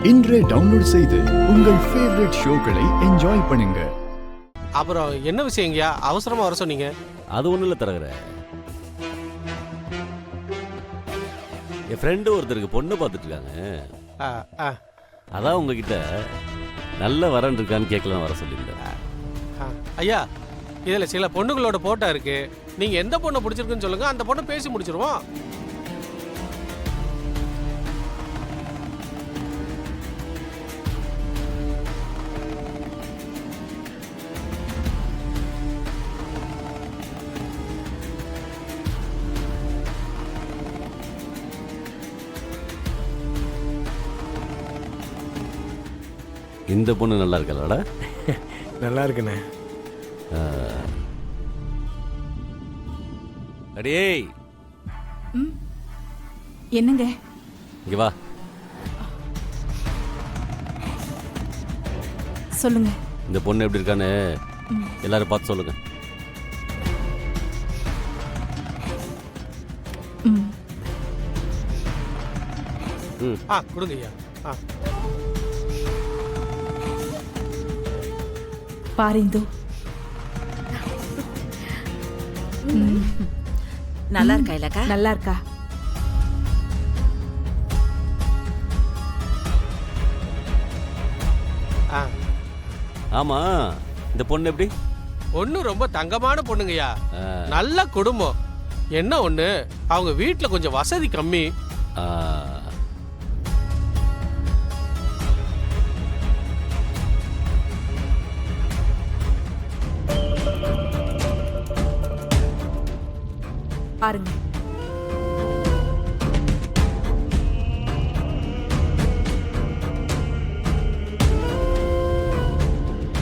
இன்றே டவுன்லோட் செய்து உங்கள் ஃபேவரட் ஷோக்களை என்ஜாய் பண்ணுங்க. அப்புறம் என்ன விஷயங்கயா அவசரமா வர சொன்னீங்க? அது ஒன்றும் இல்லை தரகர, என் ஃப்ரெண்டு ஒருத்தருக்கு பொண்ணு பார்த்துட்டு இருக்காங்க. அதான் உங்ககிட்ட நல்ல வரன் இருக்கான்னு கேட்கலாம் வர சொல்லியிருந்தேன். ஐயா, இதில் சில பொண்ணுங்களோட போட்டோ இருக்கு. நீங்க எந்த பொண்ணை பிடிச்சிருக்குன்னு சொல்லுங்க, அந்த பொண்ணை பேசி முடிச்சிருவோம். இந்த பொண்ணு நல்லா இருக்கலடா? நல்லா இருக்குண்ணே. அடே என்னங்க? இங்க வா. சொல்லுங்க. இந்த பொண்ணு எப்படி இருக்கான்னு எல்லாரும் பார்த்து சொல்லுங்க. கொடுங்க ஐயா. பாரு இந்து, நல்லா இருக்கா இல்லக்கா? நல்லா இருக்கா? ஆமா, இந்த பொண்ணு எப்படி? பொண்ணு ரொம்ப தங்கமான பொண்ணுங்கய்யா, நல்ல குடும்பம். என்ன ஒண்ணு, அவங்க வீட்டுல கொஞ்சம் வசதி கம்மி. பாருங்க.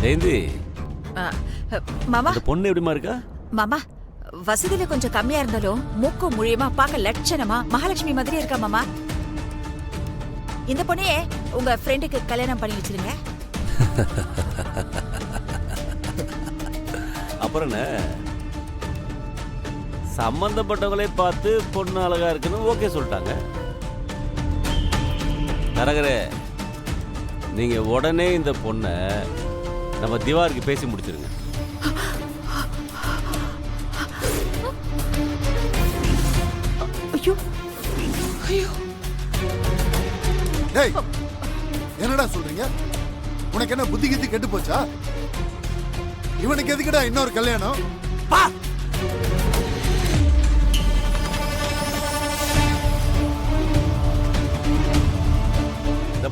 ஜெயந்தி, மாமா, இந்த பொண்ணு எப்படிமா இருக்கா? மாமா, வசதியில கொஞ்சம் கம்மியா இருந்தாலும் மூக்கு முழியமா பார்க்க லட்சணமா மகாலட்சுமி மாதிரி இருக்கா மாமா. இந்த பொண்ணையே உங்க ஃப்ரெண்டுக்கு கல்யாணம் பண்ணி வச்சிருங்க. அப்புறம் என்ன, சம்பந்தப்பட்டவங்களே பார்த்து பொண்ணு அழகா இருக்குன்னு ஓகே சொல்லிட்டாங்க. தரகரே, நீங்க உடனே இந்த பொண்ணை நம்ம திவாருக்கு பேசி முடிச்சிருங்க. ஐயோ ஐயோ, டேய், என்னடா சொல்றீங்க? உனக்கு என்ன புத்தி கித்தி கெட்டு போச்சா? இவனுக்கு எதுக்குடா இன்னொரு கல்யாணம்?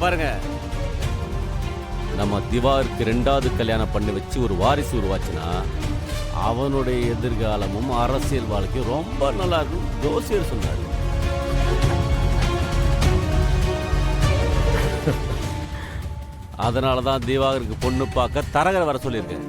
பாருங்க, நம்ம திவாருக்கு 2வது கல்யாணம் பண்ணி வச்சு ஒரு வாரிசு உருவாச்சுன்னா அவனுடைய எதிர்காலமும் அரசியல் வாழ்க்கையும் ரொம்ப நல்லா இருக்கும் ஜோசியர் சொன்னாரு. அதனாலதான் திவாகருக்கு பொண்ணு பார்க்க தரகரை வர சொல்லியிருக்கேன்.